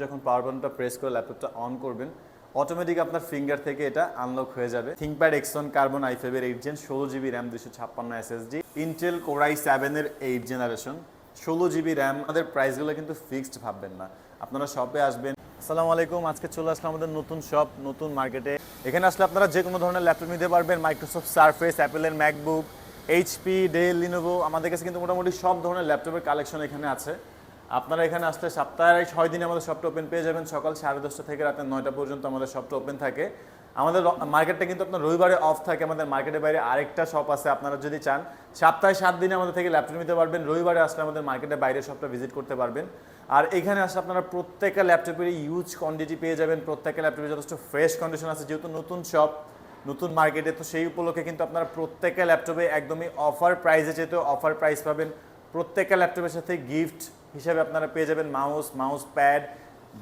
যখন পাওয়ার বাটনটা প্রেস করে ল্যাপটপটা অন করবেন অটোমেটিক আপনার ফিঙ্গার থেকে এটা আনলক হয়ে যাবে। থিংকপ্যাড এক্সন কার্বন i5 এর 8 gen 16 GB RAM 256 SSD Intel core i7 এর 8 জেনারেশন 16 জিবি র্যাম। আমাদের প্রাইসগুলো কিন্তু ফিক্সড ভাববেন না, আপনারা শপে আসবেন। আসসালামু আলাইকুম, আজকে চলে আসলাম আমাদের নতুন শপ, নতুন মার্কেটে। এখানে আসলে আপনারা যে কোনো ধরনের ল্যাপটপ নিতে পারবেন, মাইক্রোসফট সারফেস, অ্যাপেলের ম্যাকবুক, এইচপি, ডেল, লিনোভো। আমাদের কাছে কিন্তু মোটামুটি সব ধরনের ল্যাপটপের কালেকশন এখানে আছে। আপনারা এখানে আসলে সপ্তাহে 6 দিনে আমাদের শপটা ওপেন পেয়ে যাবেন। সকাল 10:30 থেকে রাত 9টা পর্যন্ত আমাদের শপটা ওপেন থাকে। আমাদের মার্কেটটা কিন্তু আপনার রবিবারে অফ থাকে। আমাদের মার্কেটের বাইরে আরেকটা শপ আছে, আপনারা যদি চান সপ্তাহে 7 দিনে আমাদের থেকে ল্যাপটপ নিতে পারবেন। রবিবারে আসলে আমাদের মার্কেটের বাইরে শপটা ভিজিট করতে পারবেন। আর এখানে আসলে আপনারা প্রত্যেকটা ল্যাপটপের ইউজ কোয়ান্টিটি পেয়ে যাবেন। প্রত্যেকটা ল্যাপটপে যথেষ্ট ফ্রেশ কন্ডিশন আছে, যেহেতু নতুন শপ, নতুন মার্কেটে, তো সেই উপলক্ষে কিন্তু আপনারা প্রত্যেকটা ল্যাপটপে একদমই অফার প্রাইসে যেহেতু অফার প্রাইস পাবেন। প্রত্যেকটা ল্যাপটপের সাথে গিফট হিসাবে আপনারা পেয়ে যাবেন মাউস প্যাড,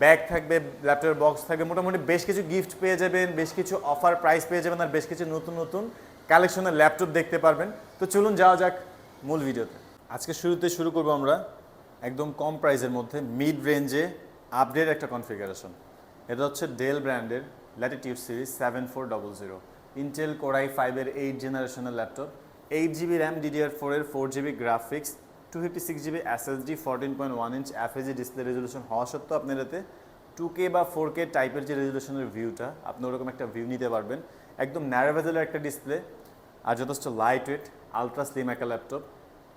ব্যাগ থাকবে, ল্যাপটপের বক্স থাকবে, মোটামুটি বেশ কিছু গিফট পেয়ে যাবেন, বেশ কিছু অফার প্রাইস পেয়ে যাবেন, আর বেশ কিছু নতুন নতুন কালেকশনের ল্যাপটপ দেখতে পারবেন। তো চলুন যাওয়া যাক মূল ভিডিওতে। আজকে শুরু করবো আমরা একদম কম প্রাইসের মধ্যে মিড রেঞ্জে আপডেট একটা কনফিগারেশন। এটা হচ্ছে ডেল ব্র্যান্ডের Latitude series 7400 Intel core i5 এর 8 জেনারেশনের ল্যাপটপ, 8 জিবি র্যাম, DDR4 এর 4 GB graphics, 256 GB SSD, 14.1 inch FHD display resolution হওয়া সত্ত্বেও আপনি এটাতে 2K বা 4K টাইপের যে রেজলিউশনের ভিউটা, আপনি ওরকম একটা ভিউ নিতে পারবেন। একদম ন্যারো বেজেলের একটা ডিসপ্লে, আর যথেষ্ট লাইট ওয়েট, আলট্রা স্লিম একটা laptop.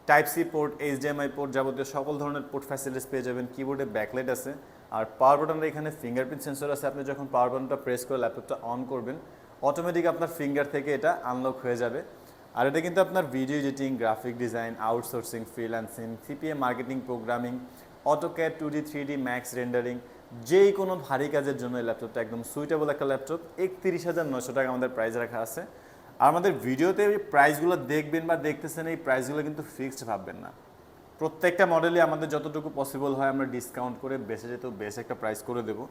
Type C port, HDMI port, যাবতীয় সকল ধরনের পোর্ট ফ্যাসিলিটিস পেয়ে যাবেন। কিবোর্ডে ব্যাকলাইট আছে, আর পাওয়ার বাটনের এখানে ফিঙ্গারপ্রিন্ট সেন্সর আছে। আপনি যখন পাওয়ার বাটনটা প্রেস করে ল্যাপটপটা অন করবেন অটোমেটিক আপনার ফিঙ্গার থেকে এটা আনলক হয়ে যাবে। আর এটা কিন্তু আপনার video editing, graphic design, outsourcing, freelancing, CPA marketing, programming, AutoCAD, 2D 3D max rendering, যেই কোনো ভারী কাজের জন্য এই ল্যাপটপটা একদম সুইটেবল একটা ল্যাপটপ। 31,900 টাকা আমাদের প্রাইস রাখা আছে। আর আমাদের ভিডিওতে এই প্রাইসগুলো দেখবেন বা দেখতেছেন, এই প্রাইসগুলো কিন্তু ফিক্সড ভাববেন না। প্রত্যেকটা মডেলে আমাদের যতটুকু পসিবল হয় আমরা ডিসকাউন্ট করে বেশি যেহেতু বেশ একটা প্রাইস করে দেবো।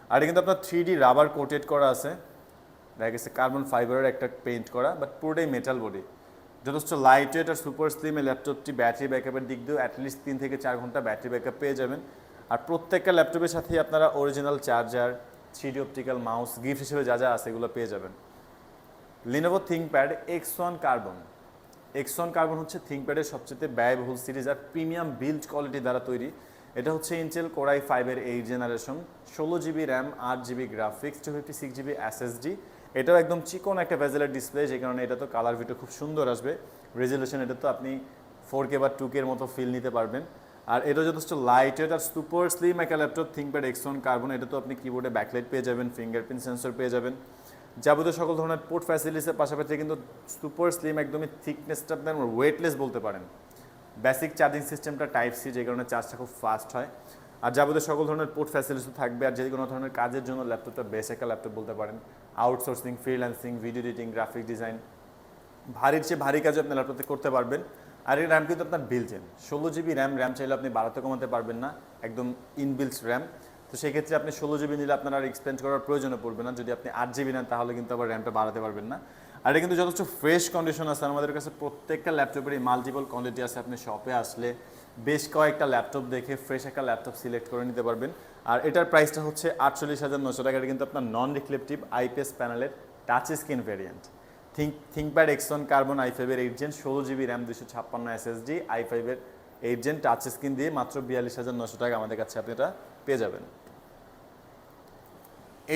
আর এটা কিন্তু আপনার 3D রাবার কোটেড করা আছে, দেখা গেছে কার্বন ফাইবারের একটা পেইন্ট করা, বাট পুরোটাই মেটাল বডি। যথেষ্ট লাইট ওয়েট আর সুপার স্লিম এই ল্যাপটপটি। ব্যাটারি ব্যাকআপের দিক দিয়েও অ্যাটলিস্ট 3 থেকে 4 ঘন্টা ব্যাটারি ব্যাকআপ পেয়ে যাবেন। আর প্রত্যেকটা ল্যাপটপের সাথেই আপনারা original charger, 3D optical mouse, gift হিসেবে যা যা আছে এগুলো পেয়ে যাবেন। Lenovo ThinkPad X1 carbon. X1 carbon হচ্ছে থিংকপ্যাডের সবচেয়ে ব্যয়বহুল সিরিজ আর প্রিমিয়াম বিল্ড কোয়ালিটি দ্বারা তৈরি। এটা হচ্ছে ইন্টেল কোর i5 এর 8 generation, 16 GB RAM, 8 GB graphics, 256 GB SSD। এটাও একদম চিকন একটা ভেজেলের ডিসপ্লে, যে কারণে এটা তো কালার ভিডিও খুব সুন্দর আসবে। রেজলিউশন এটা তো আপনি 4K বা 2K এর মতো ফিল নিতে পারবেন। আর এটা যথেষ্ট লাইট ওয়েট আর সুপার স্লিম একটা ল্যাপটপ থিংকপ্যাড X1 কার্বন। এটা তো আপনি কিবোর্ডে ব্যাকলাইট পেয়ে যাবেন, ফিঙ্গারপ্রিন্ট সেন্সর পেয়ে যাবেন, যাবতীয় সকল ধরনের পোর্ট ফ্যাসিলিটিসের পাশাপাশি কিন্তু সুপার স্লিম, একদমই থিকনেসটা আপনার ওয়েটলেস বলতে পারেন। বেসিক চার্জিং সিস্টেমটা টাইপ সি, যে কারণে চার্জটা খুব ফাস্ট হয়। আর যাবতীয় সকল ধরনের পোর্ট ফ্যাসিলিটিস থাকবে। আর যে কোনো ধরনের কাজের জন্য ল্যাপটপটা বেশ একটা ল্যাপটপ বলতে পারেন। Outsourcing, freelancing, video editing, graphic design, ভারীর চেয়ে ভারী কাজও আপনি ল্যাপটপে করতে পারবেন। আর এই র্যাম কিন্তু আপনার বিল্ট ইন 16 জিবি র্যাম চাইলে আপনি বাড়াতে কমাতে পারবেন না, একদম ইনবিল্ট র্যাম। তো সেক্ষেত্রে আপনি 16 জিবি নিলে আপনার আর এক্সপেন্ড করার প্রয়োজনও পড়বে না। যদি আপনি 8 জিবি নেন তাহলে কিন্তু আবার র্যামটা বাড়াতে পারবেন না। আর এটা কিন্তু যথেষ্ট ফ্রেশ কন্ডিশন আছে। আমাদের কাছে প্রত্যেকটা ল্যাপটপেরই মাল্টিপল কোয়ালিটি আছে। আপনি শপে আসলে বেশ কয়েকটা ল্যাপটপ দেখে ফ্রেশ একটা ল্যাপটপ সিলেক্ট করে নিতে পারবেন। আর এটার প্রাইসটা হচ্ছে 48,900 টাকা। এটা কিন্তু আপনার নন রিফ্লেকটিভ IPS প্যানেলের touch screen variant. ThinkPad X1 carbon i5 এর 8 gen, 16 GB RAM, 256 SSD, i5 এর 8 জেন টাচ স্ক্রিন দিয়ে মাত্র 42,900 টাকা আমাদের কাছে আপনি এটা পেয়ে যাবেন।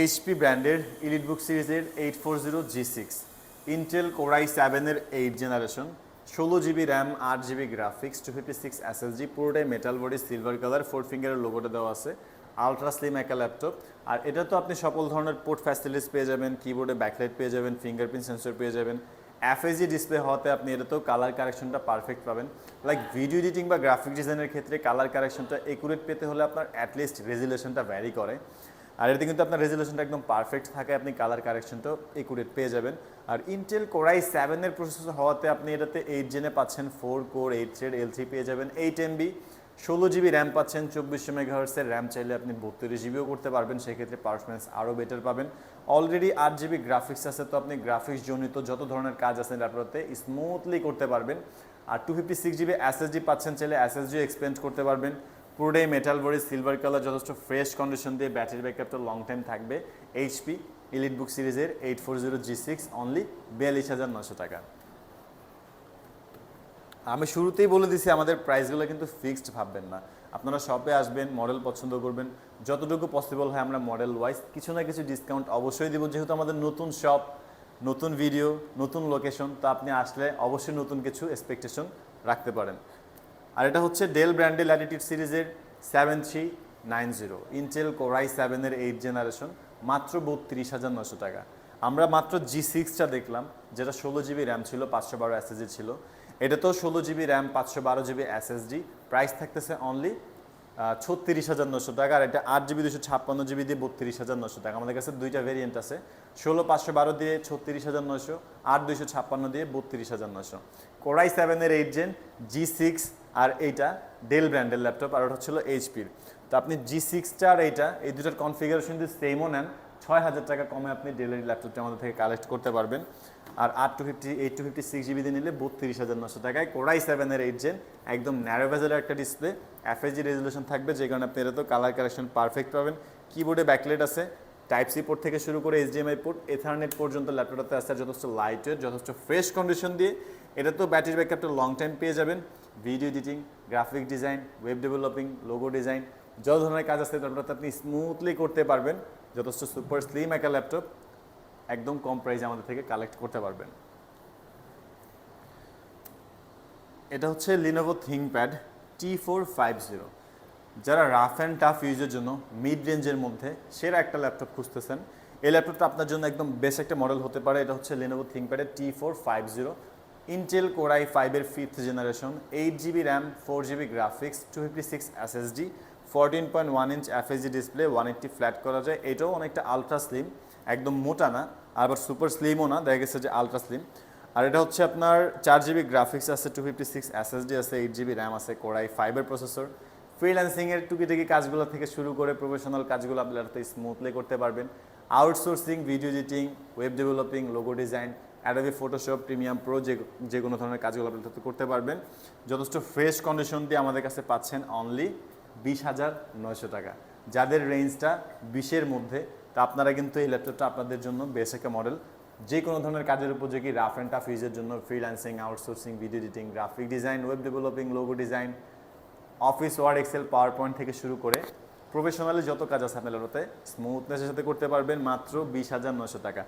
HP ব্র্যান্ডের এলিটবুক সিরিজের 840G6 ইন্টেল কোর i7 এর 8 generation, 16 GB RAM, 8 GB graphics, 256 SSD, পুরোটাই মেটাল বডি, সিলভার কালার, 4 ফিঙ্গারের লোগোটা দেওয়া আছে। আলট্রা স্লিম একটা ল্যাপটপ। আর এটা তো আপনি সকল ধরনের পোর্ট ফ্যাসিলিটিস পেয়ে যাবেন, কিবোর্ডে ব্যাকলাইট পেয়ে যাবেন, ফিঙ্গারপ্রিন্ট সেন্সর পেয়ে যাবেন। FHD ডিসপ্লে হওয়াতে আপনি এটাতেও কালার কারেকশনটা পারফেক্ট পাবেন। লাইক ভিডিও এডিটিং বা গ্রাফিক ডিজাইনের ক্ষেত্রে কালার কারেকশনটা একুরেট পেতে হলে আপনার অ্যাটলিস্ট রেজুলেশনটা ভ্যারি করে। আর এতে কিন্তু আপনার রেজুলেশনটা একদম পারফেক্ট থাকে, আপনি কালার কারেকশনটাও একুরেট পেয়ে যাবেন। আর ইন্টেল কোর i7 এর প্রসেসর হওয়াতে আপনি এটাতে 8 জেনে পাচ্ছেন 4 কোর 8 থ্রেড L3 পেয়ে যাবেন, 8 MB, 16 জিবি র্যাম পাচ্ছেন, 2400 মেগাহার্টজের র্যাম চাইলে আপনি 32 জিবিও করতে পারবেন, সেক্ষেত্রে পারফরমেন্স আরও বেটার পাবেন। অলরেডি 8 জিবি গ্রাফিক্স আছে, তো আপনি গ্রাফিক্স জনিত যত ধরনের কাজ আছে ল্যাপটপে স্মুথলি করতে পারবেন। আর 256 জিবি SSD পাচ্ছেন, চাইলে SSD এক্সপেন্ড করতে পারবেন। পুরোটাই মেটাল বডি, সিলভার কালার, যথেষ্ট ফ্রেশ কন্ডিশন দিয়ে, ব্যাটারি ব্যাকআপটা লং টাইম থাকবে। এইচপি ইলিটবুক সিরিজের 840G6 অনলি 42,900 টাকা। আমি শুরুতেই বলে দিছি আমাদের প্রাইসগুলো কিন্তু ফিক্সড ভাববেন না, আপনারা শপে আসবেন, মডেল পছন্দ করবেন, যতটুকু পসিবল হয় আমরা মডেল ওয়াইজ কিছু না কিছু ডিসকাউন্ট অবশ্যই দিব, যেহেতু আমাদের নতুন শপ, নতুন ভিডিও, নতুন লোকেশন, তো আপনি আসলে অবশ্যই নতুন কিছু এক্সপেকটেশন রাখতে পারেন। আর এটা হচ্ছে ডেল ব্র্যান্ডের ল্যাটিটিউড সিরিজের 7390 ইন্টেল কোর i7-এর 8 জেনারেশন, মাত্র 32,900 টাকা। আমরা মাত্র G6টা দেখলাম, যেটা 16GB র্যাম ছিল, 512 SSD ছিল। এটা তো 16GB RAM, 512GB SSD, price থাকতেছে অনলি 36,900 টাকা। আর এটা 8GB 256GB দিয়ে 32,900 টাকা। আমাদের কাছে দুইটা ভেরিয়েন্ট আছে, 16/512 দিয়ে 36,900, 8/256 দিয়ে 32,900। কোর i7-এর 8 জেন, G6 আর এইটা ডেল ব্র্যান্ডের ল্যাপটপ, আর ওটা হচ্ছিল এইচপির। তো আপনি G6টা আর এইটা, এই দুটার কনফিগারেশন যদি সেমও নেন, 6,000 টাকা কমে আপনি ডেলের ল্যাপটপটা আমাদের থেকে কালেক্ট করতে পারবেন। আর 8/256GB দিয়ে নিলে 32,900 টাকায় কোর i7-এর 8 জেন, একদম ন্যারো বেজেলের একটা ডিসপ্লে, FHD রেজলিউশন থাকবে, যে কারণে আপনি এটা তো কালার কারেকশন পারফেক্ট পাবেন। কিবোর্ডে ব্যাকলাইট আছে, টাইপ সি পোর্ট থেকে শুরু করে HDMI পোর্ট, এথারনেট পর্যন্ত ল্যাপটপটাতে আছে, যথেষ্ট লাইট ওয়েট, যথেষ্ট ফ্রেশ কন্ডিশন দিয়ে। এটা তো ব্যাটারি ব্যাকআপটা লং টাইম পেয়ে যাবেন। Video editing, graphic design, web developing, logo design, যত ধরনের কাজ আছে ল্যাপটপটাতে আপনি স্মুথলি করতে পারবেন। যথেষ্ট সুপার স্লিম একটা ল্যাপটপ, একদম কম প্রাইসে আমাদের থেকে কালেক্ট করতে পারবেন। এটা হচ্ছে লিনোভো থিংকপ্যাড T450। যারা রাফ অ্যান্ড টাফ ইউজের জন্য মিড রেঞ্জের মধ্যে সেরা একটা ল্যাপটপ খুঁজতেছেন, এই ল্যাপটপটা আপনার জন্য একদম বেস্ট একটা মডেল হতে পারে। এটা হচ্ছে লিনোভো থিংকপ্যাডের T450, ইন্টেল কোর i5-এর 5th generation, 8GB RAM, 4GB graphics, 256 SSD, 14.1 inch FHD display, 180 flat করা যায়। এটাও অনেকটা আলট্রা স্লিম, একদম মোটা না, আবার সুপার স্লিমও না, দেখা গেছে যে আলট্রা স্লিম। আর এটা হচ্ছে আপনার 4GB গ্রাফিক্স আছে, 256 SSD আছে, 8GB র্যাম আছে, কোর i5-এর প্রসেসর। ফ্রিল্যান্সিংয়ের টুকিটাকি কাজগুলো থেকে শুরু করে প্রফেশনাল কাজগুলো আপনি স্মুথলি করতে পারবেন। Outsourcing, video editing, web developing, logo design, Adobe Photoshop, premium pro, যে কোনো ধরনের কাজগুলো আপনি করতে পারবেন। যথেষ্ট ফ্রেশ কন্ডিশন দিয়ে আমাদের কাছে পাচ্ছেন অনলি 20,900 টাকা। যাদের রেঞ্জটা 20-এর মধ্যে, তা আপনারা কিন্তু এই ল্যাপটপটা আপনাদের জন্য বেশ একটা মডেল, যে কোনো ধরনের কাজের উপযোগী, রাফ অ্যান্ড টাফ ইউজের জন্য, freelancing, outsourcing, video editing, graphic design, web developing, logo design, office, Word, Excel, PowerPoint থেকে শুরু করে প্রফেশনালি যত কাজ আছে আপনার ল্যাপটপে স্মুথনেসের সাথে করতে পারবেন মাত্র 20,900 টাকা।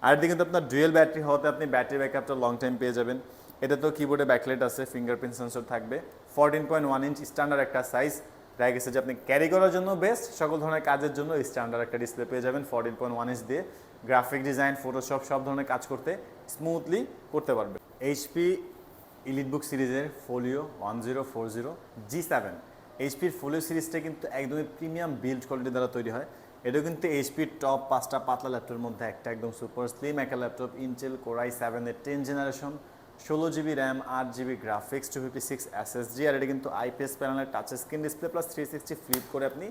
আর এদিকে কিন্তু আপনার ডুয়েল ব্যাটারি হওয়াতে আপনি ব্যাটারি ব্যাকআপটা লং টাইম পেয়ে যাবেন। এটা তো কিবোর্ডে ব্যাকলাইট আছে, ফিঙ্গারপ্রিন্ট সেন্সর থাকবে, 14.1 ইঞ্চ স্ট্যান্ডার্ড একটা সাইজ, দেখা গেছে যে আপনি ক্যারি করার জন্য বেস্ট, সকল ধরনের কাজের জন্য স্ট্যান্ডার্ড একটা ডিসপ্লে পেয়ে যাবেন। 14.1 ইঞ্চ দিয়ে গ্রাফিক ডিজাইন, ফটোশপ সব ধরনের কাজ করতে স্মুথলি করতে পারবেন। এইচপি ইলিটবুক সিরিজের ফোলিও 1040 G7, এইচপির ফোলিও সিরিজটা কিন্তু একদমই প্রিমিয়াম বিল্ড কোয়ালিটি দ্বারা তৈরি হয়। এটাও কিন্তু এইচপির টপ 5টা পাতলা ল্যাপটপের মধ্যে একটা, একদম সুপার স্লিম একটা ল্যাপটপ। ইন্টেল কোর i7-এর 10 generation, 16GB RAM, 8GB graphics, 256 SSD, আর এটা কিন্তু IPS প্যানেলের touch screen display plus 360 flip করে আপনি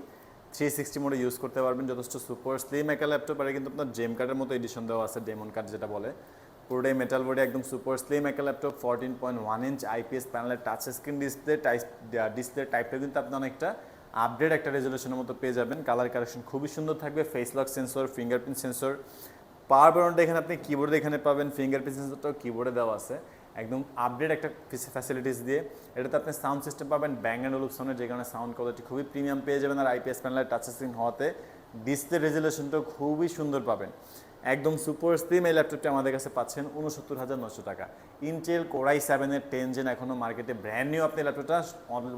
360 মোডে ইউজ করতে পারবেন। যথেষ্ট সুপার স্লিম একটা ল্যাপটপ। আর কিন্তু আপনার জেম কার্ডের মতো এডিশন দেওয়া আছে, ডেমন কার্ড যেটা বলে, পুরোটাই মেটাল বডি, একদম সুপার স্লিম একটা ল্যাপটপ। 14.1 ইঞ্চ IPS প্যানেলের টাচ স্ক্রিন ডিসপ্লে, ডিসপ্লে টাইপটা কিন্তু আপনি অনেকটা আপডেট একটা রেজলিউশনের মতো পেয়ে যাবেন। কালার কারেকশন খুবই সুন্দর থাকবে, face lock sensor, fingerprint sensor, power বাটনটা এখানে আপনি কিবোর্ডে এখানে পাবেন, ফিঙ্গারপ্রিন্ট সেন্সরটাও কিবোর্ডে দেওয়া আছে, একদম আপডেট একটা ফ্যাসিলিটিস দিয়ে। এটাতে আপনি সাউন্ড সিস্টেম পাবেন ব্যাং অ্যান্ড ওলুপসনের, যে কারণে সাউন্ড কোয়ালিটি খুবই প্রিমিয়াম পেয়ে যাবেন। আর IPS প্যানেলের টাচ স্ক্রিন হওয়াতে ডিসপ্লে রেজলিউশনটাও খুবই সুন্দর পাবেন। একদম সুপার স্লিম এই ল্যাপটপটি আমাদের কাছে পাচ্ছেন 69,900 টাকা। ইন্টেল কোর i7-এর 10 জেন এখনও মার্কেটে ব্র্যান্ড নিউ, আপনি ল্যাপটপটা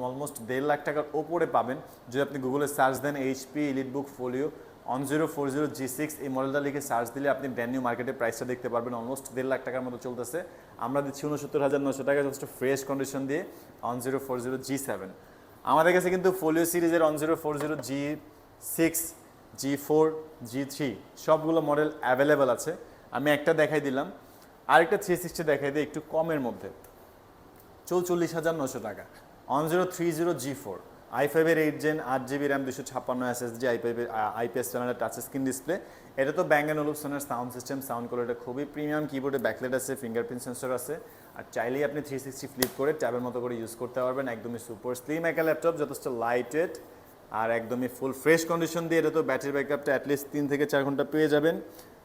অলমোস্ট 1.5 লাখ টাকার ওপরে পাবেন। যদি আপনি গুগলে সার্চ দেন এইচপি ইলিটবুক ফোলিও 1040 G6, এই মডেলটা লিখে সার্চ দিলে আপনি ব্র্যান্ড নিউ মার্কেটে প্রাইসটা দেখতে পারবেন, অলমোস্ট 1.5 লাখ টাকার মতো চলতেছে। আমরা দিচ্ছি 69,900 টাকা, যথেষ্ট ফ্রেশ কন্ডিশন দিয়ে 1040 G7। আমাদের কাছে কিন্তু ফোলিও সিরিজের 1040 G6, G4, G3 সবগুলো মডেল অ্যাভেলেবেল আছে। আমি একটা দেখাই দিলাম, আরেকটা 360 দেখাই দিই একটু কমের মধ্যে, 44,900 টাকা। 1030 G4 i5 এর 8 gen 8 GB RAM 256 SSD i5 এর IPS প্যানেলের টাচ স্ক্রিন ডিসপ্লে। এটা তো ব্যাং অ্যান্ড ওলুপসনের সাউন্ড সিস্টেম, সাউন্ড কোয়ালিটি খুবই প্রিমিয়াম, কিবোর্ডে ব্যাকলাইট আছে, ফিঙ্গারপ্রিন্ট সেন্সর আছে, আর চাইলেই আপনি 360 ফ্লিপ করে ট্যাবের মতো করে ইউজ করতে পারবেন। একদমই সুপার স্লিম একটা ল্যাপটপ, যথেষ্ট লাইট ওয়েট আর একদমই ফুল ফ্রেশ কন্ডিশন দিয়ে। এটা তো ব্যাটারি ব্যাকআপটা অ্যাটলিস্ট 3 থেকে 4 ঘন্টা পেয়ে যাবেন।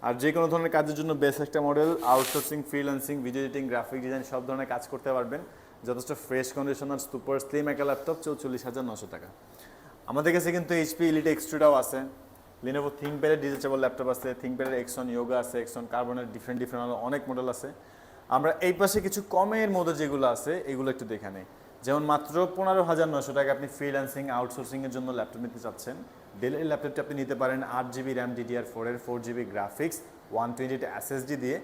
আর যে কোনো ধরনের কাজের জন্য বেস্ট একটা model, outsourcing, freelancing, video editing, graphic design সব ধরনের কাজ করতে পারবেন। যথেষ্ট ফ্রেশ কন্ডিশন আর সুপার স্লিম একটা ল্যাপটপ, 44,900 টাকা। আমাদের কাছে কিন্তু HP Elite X2টাও আছে, Lenovo ThinkPad ডিজিটেবল ল্যাপটপ আছে, ThinkPad Xon Yoga আছে, Xon Carbon ডিফারেন্ট অনেক মডেল আছে। আমরা এই পাশে কিছু কমের মধ্যে যেগুলো আছে এগুলো একটু দেখে নেই। যেমন মাত্র 15,900 টাকা আপনি ফ্রিল্যান্সিং, আউটসোর্সিংয়ের জন্য ল্যাপটপ নিতে চাচ্ছেন। ডেলের ল্যাপটপটি আপনি নিতে পারেন 8 GB র্যাম DDR4 এর, 4 GB গ্রাফিক্স, 128 SSD দিয়ে,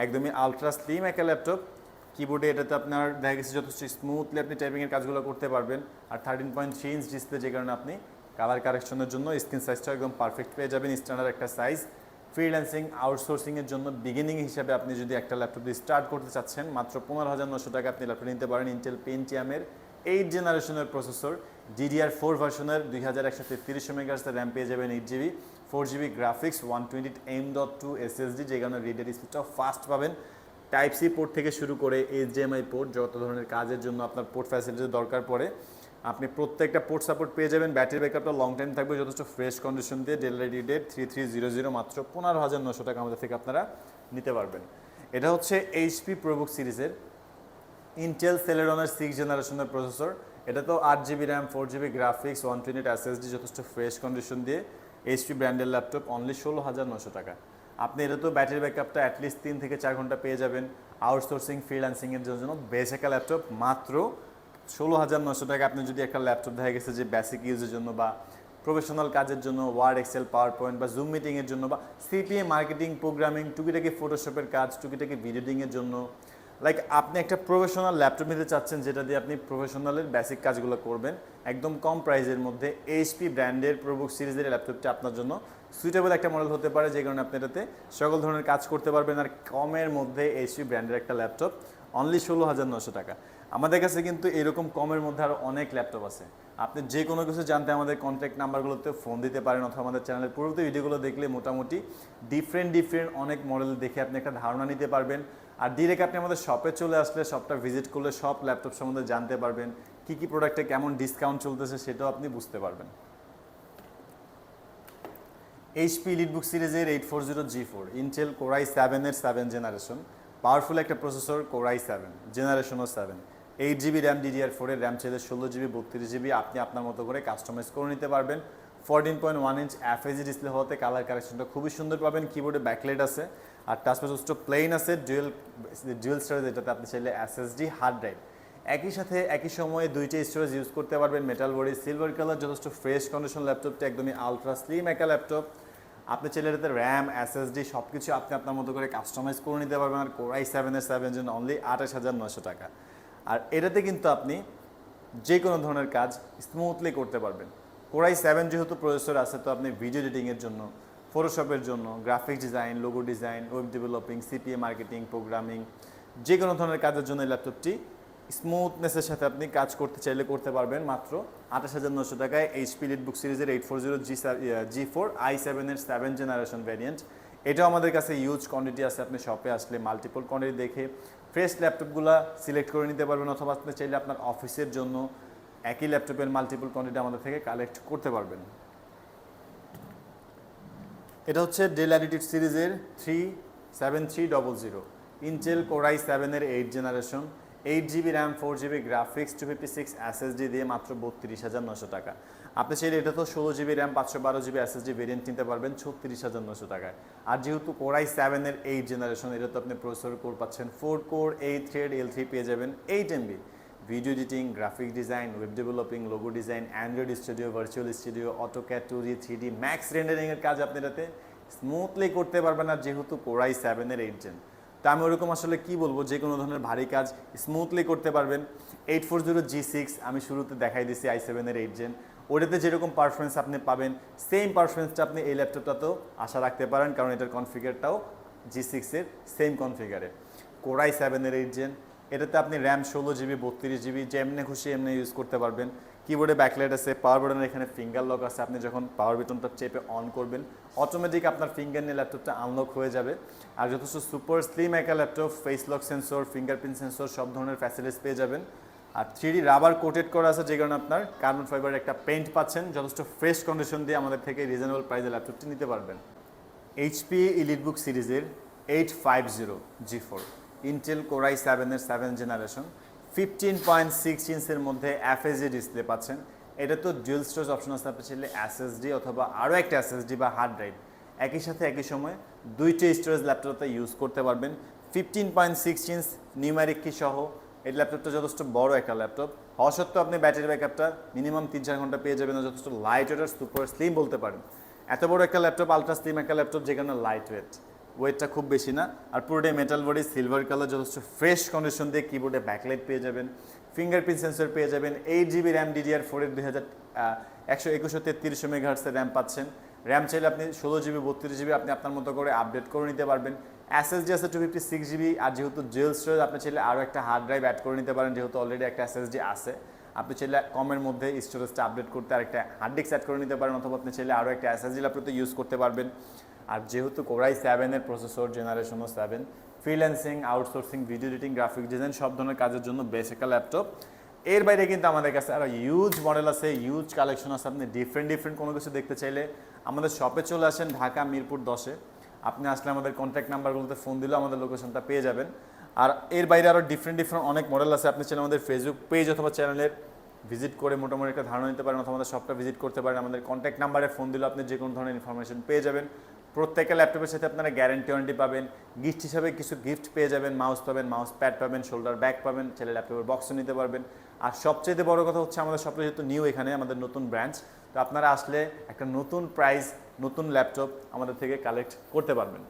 একদমই আলট্রা স্লিম একটা ল্যাপটপ। কিবোর্ডে এটাতে আপনার দেখা গেছে যথেষ্ট স্মুথলি আপনি টাইপিংয়ের কাজগুলো করতে পারবেন। আর 13.3 ইঞ্চ ডিসপ্লে, যে কারণে আপনি কালার কারেকশনের জন্য স্ক্রিন সাইজটা একদম পারফেক্ট পেয়ে যাবেন, স্ট্যান্ডার্ড একটা সাইজ। ফ্রিল্যান্সিং, আউটসোর্সিংয়ের জন্য বিগিনিং হিসাবে আপনি যদি একটা ল্যাপটপ দিয়ে স্টার্ট করতে চাচ্ছেন, মাত্র 15,900 টাকা আপনি ল্যাপটপ নিতে পারেন। ইন্টেল পেন্টিয়ামের 8 জেনারেশনের প্রসেসর, DDR4 ভার্সনের, 2133 MHz র্যাম পেয়ে যাবেন, 8 GB, 4 GB graphics, 128 M.2 SSD, যে কারণে রিডের স্পিডটাও ফাস্ট পাবেন। টাইপ সি পোর্ট থেকে শুরু করে HDMI পোর্ট, যত ধরনের কাজের জন্য আপনার পোর্ট ফ্যাসিলিটি দরকার পড়ে আপনি প্রত্যেকটা পোর্ট সাপোর্ট পেয়ে যাবেন। ব্যাটারি ব্যাকআপটা লং টাইম থাকবে, যথেষ্ট ফ্রেশ কন্ডিশন দিয়ে। ডেল রেডিডেড 3300, মাত্র 15,900 টাকা আমাদের থেকে আপনারা নিতে পারবেন। এটা হচ্ছে HP ProBook সিরিজের ইন্টেল সেলেরনের 6 জেনারেশনের প্রসেসর। এটা তো 8 GB RAM, 4 GB graphics, 128 SSD, যথেষ্ট ফ্রেশ কন্ডিশন দিয়ে। HP ব্র্যান্ডের ল্যাপটপ, অনলি 16,900 টাকা। আপনি এটা তো ব্যাটারি ব্যাকআপটা অ্যাটলিস্ট 3 থেকে 4 ঘন্টা পেয়ে যাবেন। আউটসোর্সিং, ফ্রিল্যান্সিংয়ের জন্য বেশ একটা ল্যাপটপ, মাত্র 16,900 টাকা। আপনি যদি একটা ল্যাপটপ দেখা গেছে যে বেসিক ইউজের জন্য বা প্রফেশনাল কাজের জন্য, ওয়ার্ড, এক্সেল, পাওয়ার পয়েন্ট বা জুম মিটিংয়ের জন্য, বা CPA, মার্কেটিং, প্রোগ্রামিং, টুকিটাকি ফটোশপের কাজ, টুকিটাকি ভিডিও এডিটিংয়ের জন্য, লাইক আপনি একটা প্রফেশনাল ল্যাপটপ নিতে চাচ্ছেন যেটা দিয়ে আপনি প্রফেশনালের বেসিক কাজগুলো করবেন একদম কম প্রাইসের মধ্যে, HP ব্র্যান্ডের ProBook সিরিজের ল্যাপটপটা আপনার জন্য সুইটেবল একটা মডেল হতে পারে, যে কারণে আপনি এটাতে সকল ধরনের কাজ করতে পারবেন। আর কমের মধ্যে HP ব্র্যান্ডের একটা ল্যাপটপ, অনলি 16,900 টাকা। আমাদের কাছে কিন্তু এরকম কমের মধ্যে আরও অনেক ল্যাপটপ আছে। আপনি যে কোনো কিছু জানতে আমাদের কন্ট্যাক্ট নাম্বারগুলোতে ফোন দিতে পারেন, অথবা আমাদের চ্যানেলের পূর্ববর্তী ভিডিওগুলো দেখলে মোটামুটি ডিফারেন্ট অনেক মডেল দেখে আপনি একটা ধারণা নিতে পারবেন। আর ডিরেক্ট আপনি আমাদের শপে চলে আসলে, শপটা ভিজিট করলে সব ল্যাপটপ সম্বন্ধে জানতে পারবেন, কী প্রোডাক্টে কেমন ডিসকাউন্ট চলতেছে সেটাও আপনি বুঝতে পারবেন। HP EliteBook সিরিজের 840G4, ইন্টেল Core i7 এর 7 জেনারেশন, পাওয়ারফুল একটা processor, Core i7 জেনারেশনও 7, 8 GB RAM, DDR4 এর র্যাম চাইলে 16 GB, 32 GB আপনি আপনার মতো করে কাস্টমাইজ করে নিতে পারবেন। 14.1 ইঞ্চ FHD ডিসপ্লে হওয়াতে কালার কারেকশনটা খুবই সুন্দর পাবেন। কিবোর্ডে ব্যাকলাইট আছে, আর টাচপ্যাড প্লেন আছে, ডুয়েল স্টোরেজ, এটাতে আপনি চাইলে SSD, হার্ড ড্রাইভ, একই সাথে একই সময়ে দুইটা স্টোরেজ ইউজ করতে পারবেন। মেটাল বডি, সিলভার কালার, যথেষ্ট ফ্রেশ কন্ডিশন ল্যাপটপটা, একদমই আলট্রা স্লিম একটা ল্যাপটপ। আপনি চাইলে এটাতে র্যাম, SSD সব কিছু আপনি আপনার মতো করে কাস্টমাইজ করে নিতে পারবেন। আর Core i7 এর 7 জন্য অনলি 28,900 টাকা। আর এটাতে কিন্তু আপনি যে কোনো ধরনের কাজ স্মুথলি করতে পারবেন। Core i7 যেহেতু প্রসেসর আছে, তো আপনি ভিডিও এডিটিংয়ের জন্য, ফটোশপের জন্য, graphics design, logo design, web developing, CPA, marketing, programming, যে কোনো ধরনের কাজের জন্য এই ল্যাপটপটি স্মুথনেসের সাথে আপনি কাজ করতে চাইলে করতে পারবেন। মাত্র 28,900 টাকায় HP EliteBook সিরিজের 840G4 i7 এর 7 জেনারেশন ভ্যারিয়েন্ট। এটাও আমাদের কাছে ইউজ কোয়ান্টিটি আছে, আপনি শপে আসলে মাল্টিপল কোয়ান্টিটি দেখে ফ্রেশ ল্যাপটপগুলো সিলেক্ট করে নিতে পারবেন, অথবা আপনি চাইলে আপনার অফিসের জন্য একই ল্যাপটপের মাল্টিপল কোয়ান্টিটি আমাদের থেকে কালেক্ট করতে পারবেন। এটা হচ্ছে ডেল ল্যাটিটিউড সিরিজের 37300, ইন্টেল Core i7 এর 8 generation, 8 GB RAM, 4 GB graphics, 256 SSD দিয়ে মাত্র 32,900 টাকা। আপনি চাইলে এটা তো 16 GB RAM, 512 GB SSD variant নিতে পারবেন 36,900 টাকায়। আর যেহেতু Core i7 এর 8 জেনারেশন, এটা তো আপনি প্রসেসর কোর পাচ্ছেন 4 কোর, 8 থ্রেড, L3 পেয়ে যাবেন, 8 MB। Video editing, graphic design, web developing, logo design, Android studio, virtual studio, AutoCAD, 2D, 3D, max রেন্ডারিংয়ের কাজ আপনি এটাতে স্মুথলি করতে পারবেন। আর যেহেতু Core i7 এর 8 জেন, তা আমি ওরকম আসলে কি বলবো, যে কোনো ধরনের ভারী কাজ স্মুথলি করতে পারবেন। 840G6 আমি শুরুতে দেখাই দিয়েছি i7 এর 8 জেন, ওটাতে যেরকম পারফরমেন্স আপনি পাবেন, সেম পারফরমেন্সটা আপনি এই ল্যাপটপটাতেও আশা রাখতে পারেন, কারণ এটার কনফিগারটাও G6 এর সেম কনফিগারে। Core i7 এর 8 জেন, এটাতে আপনি র্যাম 16 GB, 32 GB যেমনি খুশি এমনি ইউজ করতে পারবেন। কিবোর্ডে ব্যাকলাইট আছে, পাওয়ার বাটনের এখানে ফিঙ্গার লক আছে। আপনি যখন পাওয়ার বাটনটা চেপে অন করবেন অটোমেটিক আপনার ফিঙ্গার নিয়ে ল্যাপটপটা আনলক হয়ে যাবে। আর যথেষ্ট সুপার স্লিম একটা laptop, face lock sensor, fingerprint sensor সব ধরনের ফ্যাসিলিটিস পেয়ে যাবেন। আর 3D রাবার কোটেড করা আছে, যে কারণে আপনার কার্বন ফাইবারের একটা পেইন্ট পাচ্ছেন। যথেষ্ট ফ্রেশ কন্ডিশন দিয়ে আমাদের থেকে রিজনেবল প্রাইসে ল্যাপটপটি নিতে পারবেন। এইচপি এলিটবুক সিরিজের 850 G4 ইন্টেল কোর i7-এর 7th জেনারেশন 15.6 ইঞ্চের মধ্যে এফএসডি ডিসপ্লে পাচ্ছেন। এটা তো ডুয়াল স্টোরেজ অপশন আছে, আপনি চাইলে এসএসডি অথবা আরও একটা এসএসডি বা হার্ড ড্রাইভ একই সাথে একই সময় দুইটা স্টোরেজ ল্যাপটপে ইউজ করতে পারবেন। 15.6 ইঞ্চ নিউমেরিক কি সহ এই ল্যাপটপটা যথেষ্ট বড় একটা ল্যাপটপ হওয়া সত্ত্বেও আপনি ব্যাটারি ব্যাকআপটা মিনিমাম 3-4 ঘন্টা পেয়ে যাবেন। যথেষ্ট লাইট ওয়েট আর সুপার স্লিম বলতে পারেন। এত বড় একটা ল্যাপটপ, আলট্রা স্লিম একটা ল্যাপটপ, যেখানে লাইট ওয়েটটা খুব বেশি না। আর পুরোটাই মেটাল বডি, সিলভার কালার, যথেষ্ট ফ্রেশ কন্ডিশন দিয়ে কিবোর্ডে ব্যাকলাইট পেয়ে যাবেন, ফিঙ্গারপ্রিন্ট সেন্সর পেয়ে যাবেন। 8GB র্যাম DDR4-এর 121-33 মেগাহার্টসের র্যাম পাচ্ছেন। র্যাম চাইলে আপনি 16GB 32GB আপনি আপনার মতো করে আপডেট করে নিতে পারবেন। এসএসডি আছে 256GB, আর যেহেতু জেল স্টোরেজ আপনি চাইলে আরও একটা হার্ড ড্রাইভ অ্যাড করে নিতে পারেন। যেহেতু অলরেডি একটা এসএসডি আছে, আপনি চাইলে কমের মধ্যে স্টোরেজটা আপডেট করতে আর একটা হার্ড ডিস্ক অ্যাড করে নিতে পারেন, অথবা আপনি চাইলে আরও একটা এসএসডি ল্যাপটপে ইউজ করতে পারবেন। আর যেহেতু কোর i7-এর প্রসেসর, জেনারেশনও 7, freelancing, outsourcing, video editing, graphic design সব ধরনের কাজের জন্য বেস্ট একটা ল্যাপটপ। এর বাইরে কিন্তু আমাদের কাছে আরও ইউজ মডেল আছে, ইউজ কালেকশন আছে। আপনি ডিফারেন্ট কোনো কিছু দেখতে চাইলে আমাদের শপে চলে আসেন, ঢাকা মিরপুর 10-এ। আপনি আসলে আমাদের কন্ট্যাক্ট নাম্বারগুলোতে ফোন দিলেও আমাদের লোকেশনটা পেয়ে যাবেন। আর এর বাইরে আরও ডিফারেন্ট অনেক মডেল আছে। আপনি চাইলে আমাদের ফেসবুক পেজ অথবা চ্যানেলের ভিজিট করে মোটামুটি একটা ধারণা নিতে পারেন, অথবা আমাদের শপটা ভিজিট করতে পারেন। আমাদের কন্ট্যাক্ট নাম্বারে ফোন দিলেও আপনি যে কোনো ধরনের ইনফরমেশন পেয়ে যাবেন। প্রত্যেকটা ল্যাপটপের সাথে আপনারা গ্যারান্টি ওয়ারেন্টি পাবেন। গিফট হিসাবে কিছু গিফট পেয়ে যাবেন, মাউস পাবেন, মাউস প্যাড পাবেন, শোল্ডার ব্যাগ পাবেন, ছেলে ল্যাপটপের বক্সও নিতে পারবেন। আর সবচেয়ে বড় কথা হচ্ছে আমাদের শপটা যেহেতু নিউ, এখানে আমাদের নতুন ব্রাঞ্চ, তো আপনারা আসলে একটা নতুন প্রাইস, নতুন ল্যাপটপ আমাদের থেকে কালেক্ট করতে পারবেন।